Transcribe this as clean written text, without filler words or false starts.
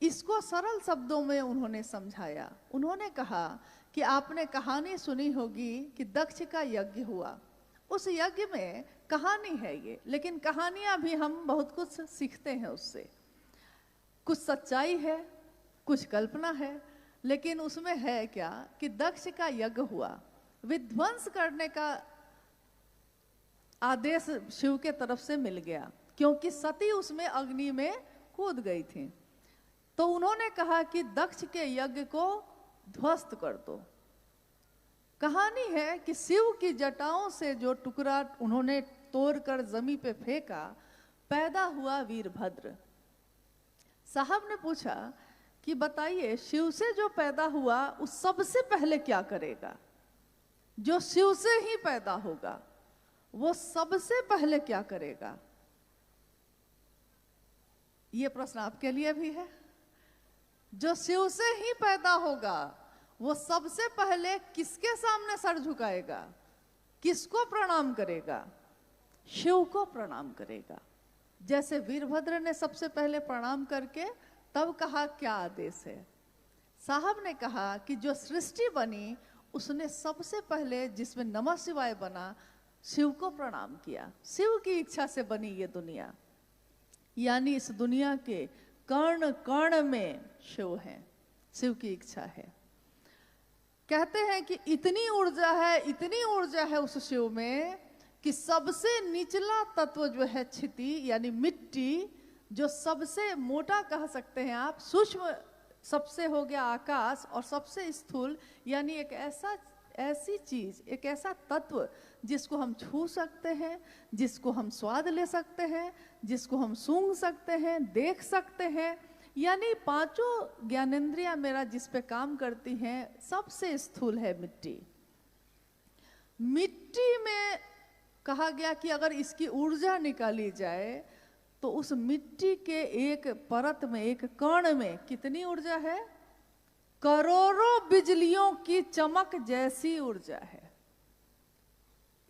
इसको सरल शब्दों में उन्होंने समझाया। उन्होंने कहा कि आपने कहानी सुनी होगी कि दक्ष का यज्ञ हुआ। उस यज्ञ में कहानी है ये, लेकिन कहानियां भी हम बहुत कुछ सीखते हैं उससे। कुछ सच्चाई है, कुछ कल्पना है, लेकिन उसमें है क्या कि दक्ष का यज्ञ हुआ, विध्वंस करने का आदेश शिव के तरफ से मिल गया, क्योंकि सती उसमें अग्नि में कूद गई थी। तो उन्होंने कहा कि दक्ष के यज्ञ को ध्वस्त कर दो। कहानी है कि शिव की जटाओं से जो टुकड़ा उन्होंने तोड़कर जमीन पे फेंका, पैदा हुआ वीरभद्र। साहब ने पूछा कि बताइए, शिव से जो पैदा हुआ उस सबसे पहले क्या करेगा? जो शिव से ही पैदा होगा वो सबसे पहले क्या करेगा? ये प्रश्न आपके लिए भी है। जो शिव से ही पैदा होगा वो सबसे पहले किसके सामने सर झुकाएगा? किसको प्रणाम करेगा? शिव को प्रणाम करेगा। जैसे वीरभद्र ने सबसे पहले प्रणाम करके तब कहा क्या आदेश है। साहब ने कहा कि जो सृष्टि बनी उसने सबसे पहले, जिसमें नमः शिवाय बना, शिव को प्रणाम किया। शिव की इच्छा से बनी ये दुनिया, यानी इस दुनिया के कण कण में शिव है, शिव की इच्छा है। कहते हैं कि इतनी ऊर्जा है, इतनी ऊर्जा है उस शिव में कि सबसे निचला तत्व जो है क्षिति यानी मिट्टी, जो सबसे मोटा कह सकते हैं आप, सूक्ष्म सबसे हो गया आकाश, और सबसे स्थूल यानी एक ऐसी चीज, एक ऐसा तत्व जिसको हम छू सकते हैं, जिसको हम स्वाद ले सकते हैं, जिसको हम सूंघ सकते हैं, देख सकते हैं, यानी पांचों ज्ञानेंद्रियां मेरा जिस पे काम करती हैं, सबसे स्थूल है मिट्टी। मिट्टी में कहा गया कि अगर इसकी ऊर्जा निकाली जाए तो उस मिट्टी के एक परत में, एक कण में कितनी ऊर्जा है? करोड़ों बिजलियों की चमक जैसी ऊर्जा है।